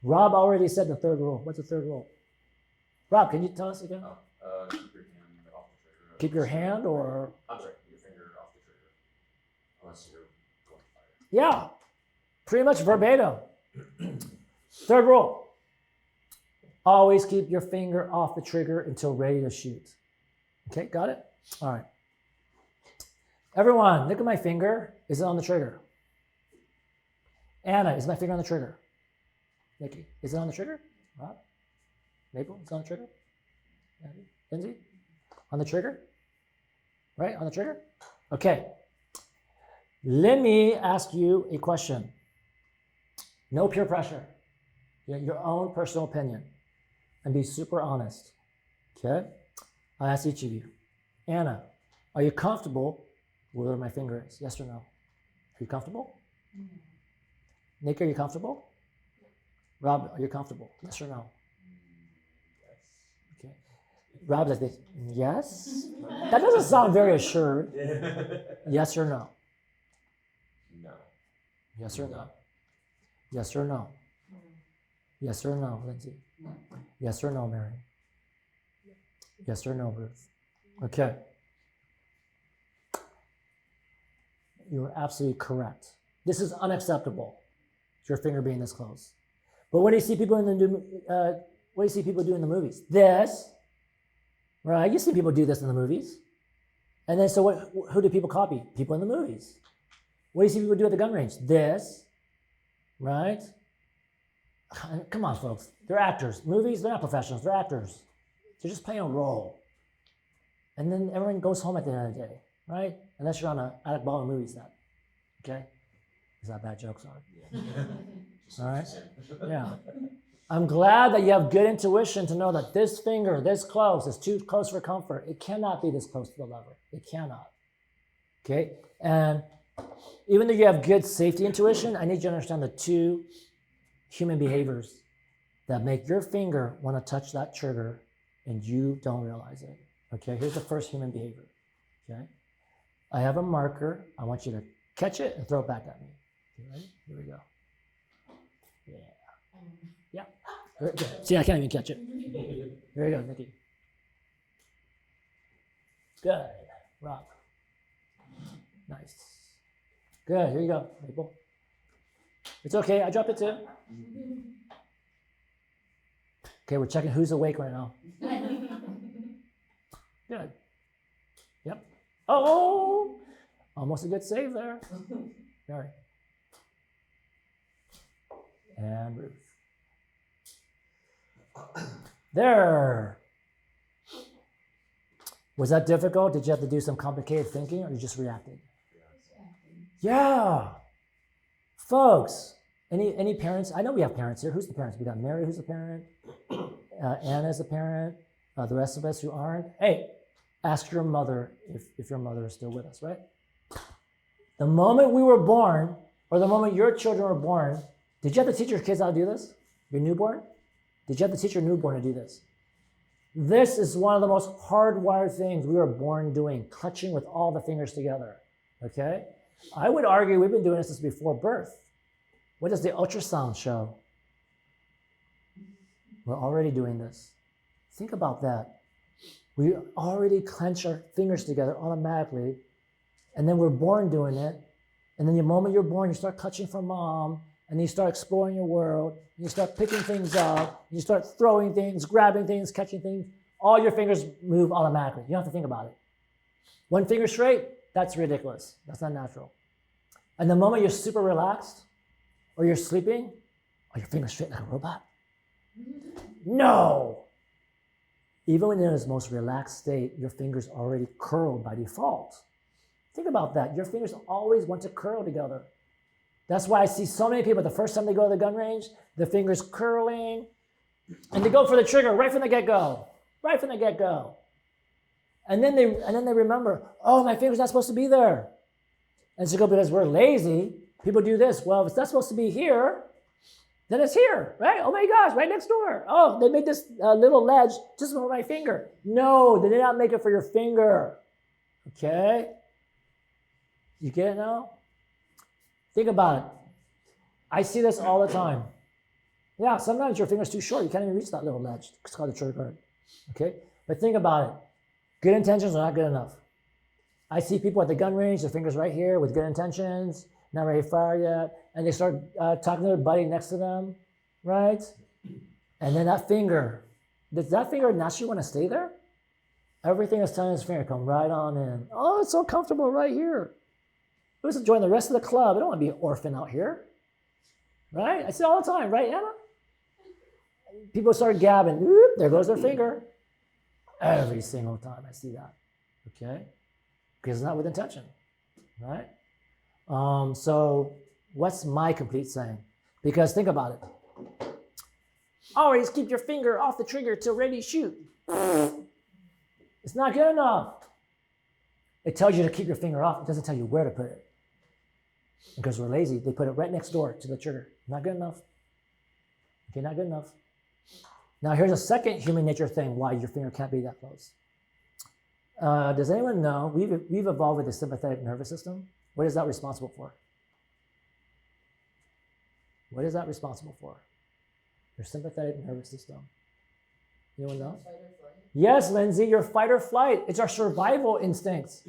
Rob already said the third rule. What's the third rule? Rob, can you tell us again? Keep your hand off the trigger. Keep your hand or? I'm sorry, keep your finger off the trigger. Unless you're going to fire. Yeah, pretty much verbatim. Third rule. Always keep your finger off the trigger until ready to shoot. Okay, got it? All right. Everyone, look at my finger. Is it on the trigger? Anna, is my finger on the trigger? Nikki, is it on the trigger? Rob? Maple, is it on the trigger? Lindsay? On the trigger? Right, on the trigger? Okay. Let me ask you a question. No peer pressure. Your own personal opinion. And be super honest. Okay? I'll ask each of you. Anna, are you comfortable with where my finger is? Yes or no? Are you comfortable? Mm-hmm. Nick, are you comfortable? Rob, are you comfortable? Yes or no? Yes. Okay. Rob's like this. Yes? That doesn't sound very assured. Yes or no? No. Yes or no? Yes or no? Yes or no, Lindsay? No. Yes or no, Mary? Yes or no, Ruth? Okay. You are absolutely correct. This is unacceptable. Your finger being this close. But what do you see people do in the movies? This, right? You see people do this in the movies. And then so who do people copy? People in the movies. What do you see people do at the gun range? This, right? Come on, folks. They're actors. Movies, they're not professionals. They're actors. They're just playing a role. And then everyone goes home at the end of the day, right? Unless you're on an attic ball movie set. Okay? Is that a bad joke? Sorry. Yeah. All right? Yeah. I'm glad that you have good intuition to know that this finger, this close, is too close for comfort. It cannot be this close to the lever. It cannot. Okay? And even though you have good safety intuition, I need you to understand the two human behaviors that make your finger want to touch that trigger and you don't realize it. Okay? Here's the first human behavior. Okay? I have a marker. I want you to catch it and throw it back at me. Okay, ready? Here we go. Yeah. Yeah. Good. See, I can't even catch it. Here we go, Nikki. Good. Rob. Nice. Good. Here you go, Maple. It's okay. I dropped it too. Okay, we're checking who's awake right now. Good. Yep. Oh! Almost a good save there. Mary. And Ruth. There. Was that difficult? Did you have to do some complicated thinking or you just reacted? Yeah. Folks, any parents? I know we have parents here. Who's the parents? We got Mary, who's a parent. Anna's a parent. The rest of us who aren't. Hey, ask your mother if your mother is still with us, right? The moment we were born, or the moment your children were born, did you have to teach your kids how to do this? Your newborn? Did you have to teach your newborn to do this? This is one of the most hardwired things we were born doing, clutching with all the fingers together, okay? I would argue we've been doing this since before birth. What does the ultrasound show? We're already doing this. Think about that. We already clench our fingers together automatically, and then we're born doing it. And then the moment you're born, you start clutching for mom, and you start exploring your world, and you start picking things up, and you start throwing things, grabbing things, catching things. All your fingers move automatically. You don't have to think about it. One finger straight, that's ridiculous. That's not natural. And the moment you're super relaxed, or you're sleeping, are your fingers straight like a robot? No! Even when you're in its most relaxed state, your fingers already curled by default. Think about that. Your fingers always want to curl together. That's why I see so many people, the first time they go to the gun range, the fingers curling, and they go for the trigger right from the get-go. Right from the get-go. And then they remember, oh, my finger's not supposed to be there. And so because we're lazy, people do this. Well, if it's not supposed to be here, then it's here, right? Oh my gosh, right next door. Oh, they made this little ledge just for my finger. No, they did not make it for your finger. Okay? You get it now? Think about it. I see this all the time. Yeah, sometimes your finger's too short. You can't even reach that little ledge. It's called the trigger guard. Okay? But think about it. Good intentions are not good enough. I see people at the gun range, their fingers right here with good intentions, not ready to fire yet, and they start talking to their buddy next to them, right? And then that finger, does that finger naturally want to stay there? Everything is telling his finger, come right on in. Oh, it's so comfortable right here. Who's to join the rest of the club? I don't want to be an orphan out here, right? I see it all the time, right, Anna? People start gabbing. Whoop, there goes their finger. Every single time I see that, okay? Because it's not with intention, right? So what's my complete saying? Because think about it. Always keep your finger off the trigger till ready to shoot. It's not good enough. It tells you to keep your finger off. It doesn't tell you where to put it. Because we're lazy, they put it right next door to the trigger. Not good enough. Okay, not good enough. Now here's a second human nature thing why your finger can't be that close. Does anyone know, we've evolved with the sympathetic nervous system. What is that responsible for? What is that responsible for? Your sympathetic nervous system. Anyone know? Yes, Lindsay, your fight or flight. It's our survival instincts.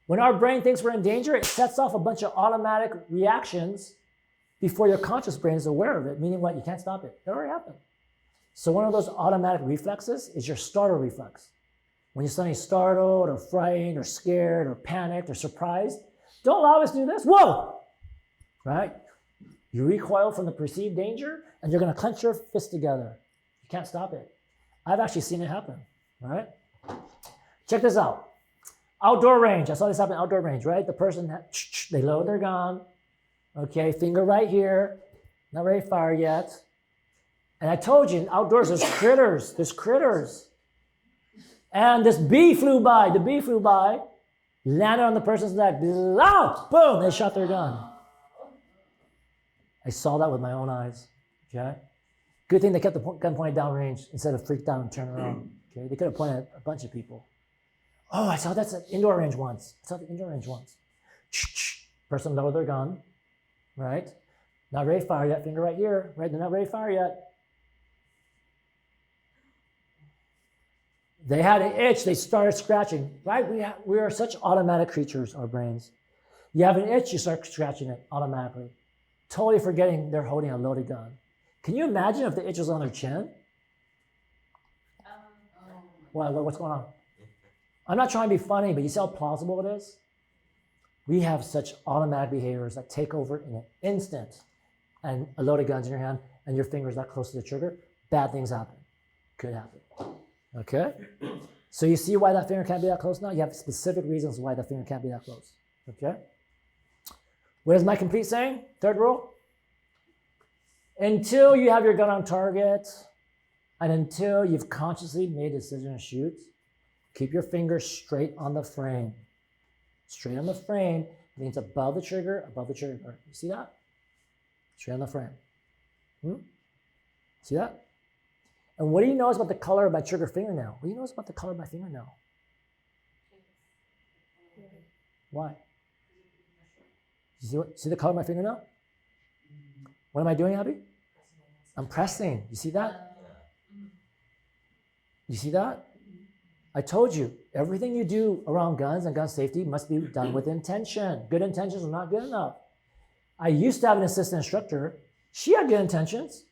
When our brain thinks we're in danger, it sets off a bunch of automatic reactions before your conscious brain is aware of it, meaning what? You can't stop it. It already happened. So one of those automatic reflexes is your startle reflex. When you're suddenly startled or frightened or scared or panicked or surprised, don't allow us to do this. Whoa! Right? You recoil from the perceived danger and you're going to clench your fists together. You can't stop it. I've actually seen it happen, right? Check this out. Outdoor range. I saw this happen outdoor range, right? The person, they load their gun. Okay, finger right here. Not ready to fire yet. And I told you, outdoors, there's critters. There's critters. And this bee flew by. The bee flew by, landed on the person's neck. Oh, boom, they shot their gun. I saw that with my own eyes, okay? Good thing they kept the gun pointed downrange instead of freaked out and turned around, okay? They could have pointed at a bunch of people. Oh, I saw that's at indoor range once. Person lowered their gun, right? Not ready to fire yet, finger right here, right? They're not ready to fire yet. They had an itch, they started scratching, right? We are such automatic creatures, our brains. You have an itch, you start scratching it automatically, totally forgetting they're holding a loaded gun. Can you imagine if the itch was on their chin? What's going on? I'm not trying to be funny, but you see how plausible it is? We have such automatic behaviors that take over in an instant, and a loaded gun's in your hand, and your finger's that close to the trigger, bad things happen. Could happen. Okay? So you see why that finger can't be that close now? You have specific reasons why that finger can't be that close. Okay? What is my complete saying? Third rule? Until you have your gun on target, and until you've consciously made a decision to shoot, keep your finger straight on the frame. Straight on the frame means above the trigger guard. You see that? Straight on the frame. See that? And what do you notice about the color of my trigger fingernail? What do you notice about the color of my fingernail? Why? See the color of my fingernail? What am I doing, Abby? I'm pressing. You see that? You see that? I told you, everything you do around guns and gun safety must be done with intention. Good intentions are not good enough. I used to have an assistant instructor. She had good intentions.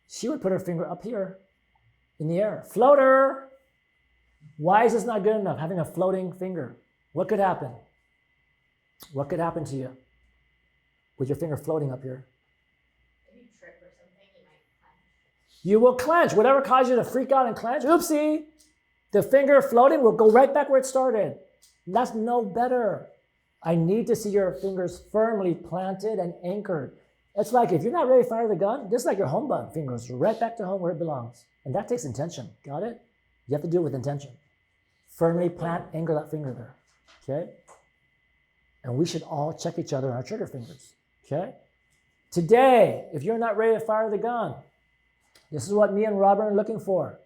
She would put her finger up here in the air. Floater! Why is this not good enough, having a floating finger? What could happen? What could happen to you with your finger floating up here? If you trip or something, you might clench. You will clench. Whatever caused you to freak out and clench, oopsie, the finger floating will go right back where it started. That's no better. I need to see your fingers firmly planted and anchored. It's like if you're not ready to fire the gun, just like your home button, finger goes right back to home where it belongs. And that takes intention. Got it? You have to do it with intention. Firmly plant, anchor that finger there. Okay? And we should all check each other on our trigger fingers. Okay? Today, if you're not ready to fire the gun, this is what me and Robert are looking for.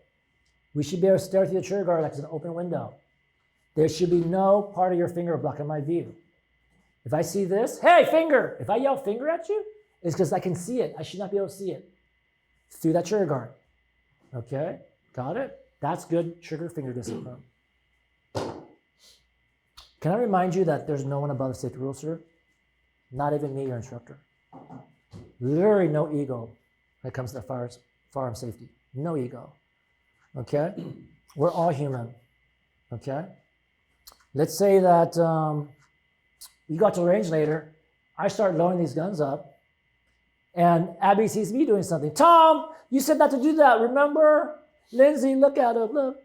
We should be able to stare through the trigger guard like it's an open window. There should be no part of your finger blocking my view. If I see this, hey, finger! If I yell finger at you, it's because I can see it. I should not be able to see it. through that trigger guard. Okay, got it? That's good trigger finger discipline. Can I remind you that there's no one above the safety rules, sir? Not even me, your instructor. Literally no ego when it comes to firearm safety. No ego. Okay? We're all human. Okay? Let's say that you got to the range later. I start loading these guns up, and Abby sees me doing something. Tom, you said not to do that, remember? Lindsay, look at her, look.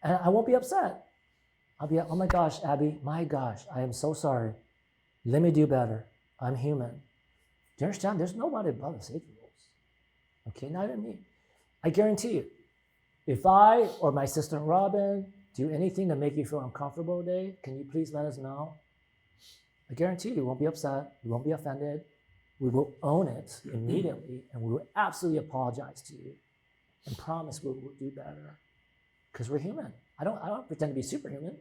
And I won't be upset. I'll be, oh my gosh, Abby, my gosh, I am so sorry. Let me do better. I'm human. Do you understand? There's nobody above the safety rules. Okay, not even me. I guarantee you, if I or my sister Robin do anything to make you feel uncomfortable today, can you please let us know? I guarantee you won't be upset, we won't be offended. We will own it immediately, and we will absolutely apologize to you and promise we will do better. Because we're human. I don't pretend to be superhuman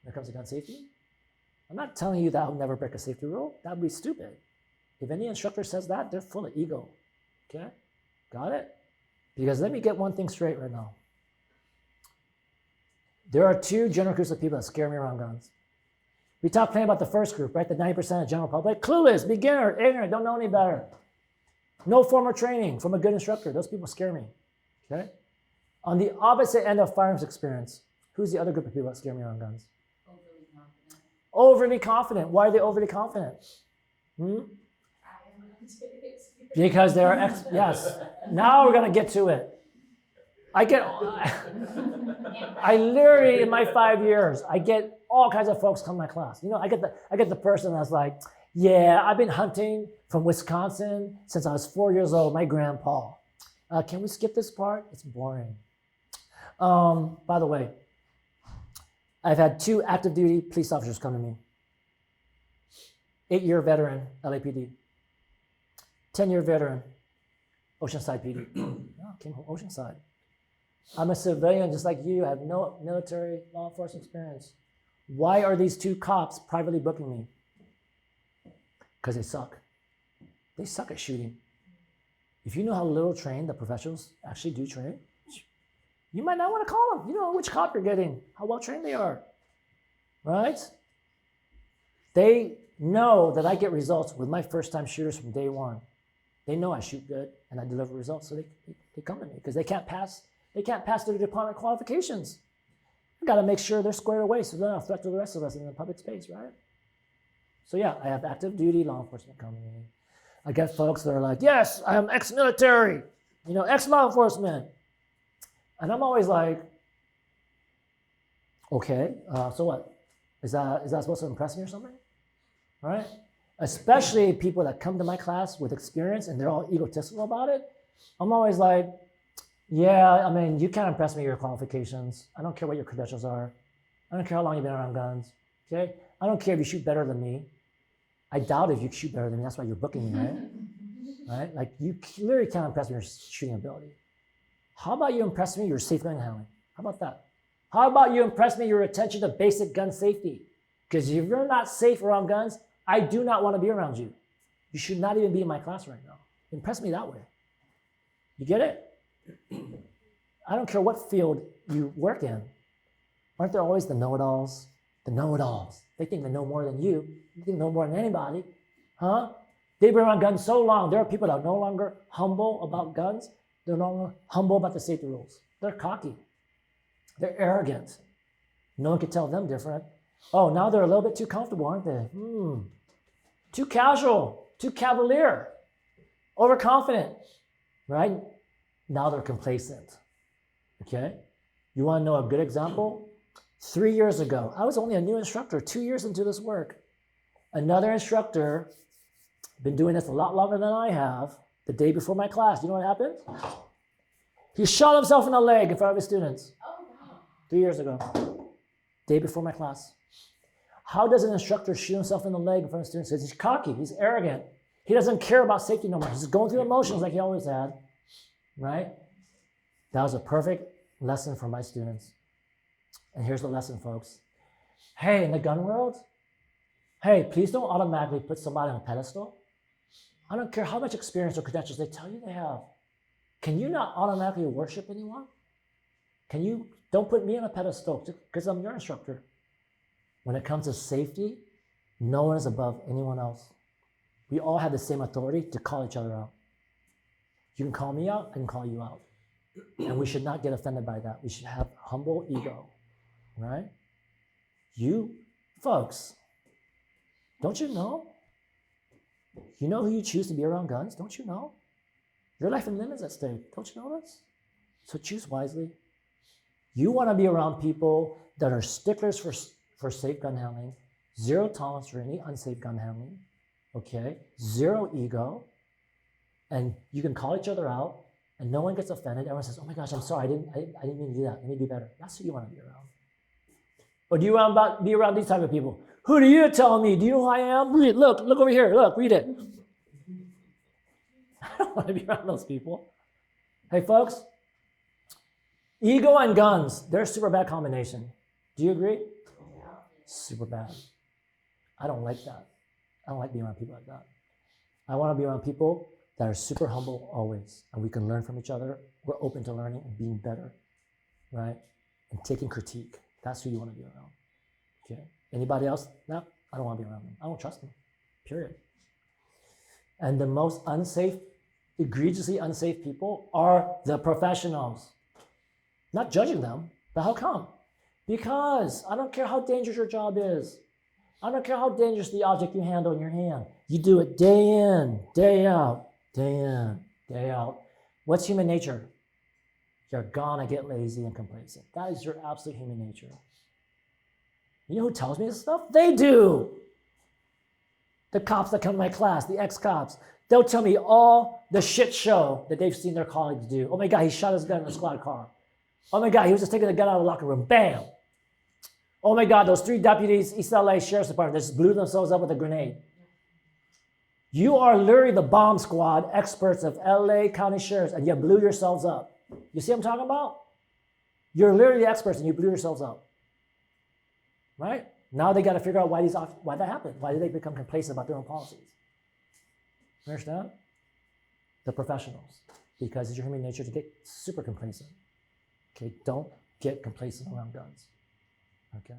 when it comes to gun safety. I'm not telling you that I'll never break a safety rule. That would be stupid. If any instructor says that, they're full of ego. Okay? Got it? Because let me get one thing straight right now. There are two general groups of people that scare me around guns. We talked plenty about the first group, right? The 90% of the general public. Clueless, beginner, ignorant, don't know any better. No formal training from a good instructor. Those people scare me. Okay? On the opposite end of firearms experience, who's the other group of people that scare me around guns? Overly confident. Overly confident. Why are they overly confident? Because they're yes. Now we're gonna get to it. I literally in my 5 years, I get all kinds of folks come to my class. You know, I get the person that's like, yeah, I've been hunting from Wisconsin since I was 4 years old. My grandpa. Can we skip this part? It's boring. By the way, I've had 2 active duty police officers come to me. 8-year veteran, LAPD. 10-year veteran, Oceanside PD. Came from Oceanside. I'm a civilian just like you. I have no military law enforcement experience. Why are these 2 cops privately booking me? Because they suck. They suck at shooting. If you know how little trained the professionals actually do train, you might not want to call them. You know which cop you're getting, how well trained they are, right? They know that I get results with my first time shooters from day one. They know I shoot good and I deliver results, so they come to me because they can't pass their department qualifications. I got to make sure they're squared away so they're not a threat to the rest of us in the public space, right? So yeah, I have active duty law enforcement coming in. I get folks that are like, yes, I am ex-military, ex-law enforcement. And I'm always like, okay, so what? Is that supposed to impress me or something? Right? Especially people that come to my class with experience and they're all egotistical about it. I'm always like, yeah, I mean, you can't impress me with your qualifications. I don't care what your credentials are. I don't care how long you've been around guns. Okay? I don't care if you shoot better than me. I doubt if you shoot better than me. That's why you're booking me, right? Right? Like, you clearly can't impress me with your shooting ability. How about you impress me with your safe gun handling? How about that? How about you impress me with your attention to basic gun safety? Because if you're not safe around guns, I do not want to be around you. You should not even be in my class right now. Impress me that way. You get it? I don't care what field you work in. Aren't there always the know-it-alls? The know-it-alls. They think they know more than you. You think they know more than anybody. Huh? They've been around guns so long. There are people that are no longer humble about guns. They're no longer humble about the safety rules. They're cocky. They're arrogant. No one can tell them different. Oh, now they're a little bit too comfortable, aren't they? Too casual, too cavalier, overconfident, right? Now they're complacent, okay? You want to know a good example? 3 years ago, I was only a new instructor, 2 years into this work. Another instructor, been doing this a lot longer than I have, the day before my class, you know what happened? He shot himself in the leg in front of his students. Oh, wow. 3 years ago, day before my class. How does an instructor shoot himself in the leg in front of students? Because he's cocky, he's arrogant. He doesn't care about safety no more. He's just going through emotions like he always had, right? That was a perfect lesson for my students. And here's the lesson, folks. Hey, in the gun world, hey, please don't automatically put somebody on a pedestal. I don't care how much experience or credentials they tell you they have. Can you not automatically worship anyone? Don't put me on a pedestal because I'm your instructor. When it comes to safety, no one is above anyone else. We all have the same authority to call each other out. You can call me out, I can call you out. And we should not get offended by that. We should have humble ego, right? You folks, don't you know? You know who you choose to be around guns? Don't you know? Your life and limb is at stake. Don't you know this? So choose wisely. You want to be around people that are sticklers for safe gun handling, zero tolerance for any unsafe gun handling, okay? Zero ego, and you can call each other out, and no one gets offended. Everyone says, "Oh my gosh, I'm sorry, I didn't mean to do that. Let me do better." That's who you want to be around. Or do you want to be around these type of people? Who do you tell me? Do you know who I am? Read, look over here. Look, read it. I don't want to be around those people. Hey, folks, ego and guns, they're a super bad combination. Do you agree? Super bad. I don't like that. I don't like being around people like that. I want to be around people that are super humble always, and we can learn from each other. We're open to learning and being better, right? And taking critique. That's who you want to be around. Okay. Anybody else? No, I don't want to be around them. I don't trust them. Period. And the most unsafe, egregiously unsafe people are the professionals. Not judging them, but how come? Because I don't care how dangerous your job is. I don't care how dangerous the object you handle in your hand. You do it day in, day out, day in, day out. What's human nature? You're gonna get lazy and complacent. That is your absolute human nature. You know who tells me this stuff? They do. The cops that come to my class, the ex-cops, they'll tell me all the shit show that they've seen their colleagues do. Oh my God, he shot his gun in a squad car. Oh my God, he was just taking the gun out of the locker room. Bam. Oh my God, those 3 deputies, East LA Sheriff's Department, just blew themselves up with a grenade. You are literally the bomb squad experts of LA County Sheriffs, and you blew yourselves up. You see what I'm talking about? You're literally the experts, and you blew yourselves up. Right? Now they got to figure out why that happened. Why did they become complacent about their own policies? You understand? The professionals. Because it's your human nature to get super complacent. Okay, don't get complacent around guns. Okay?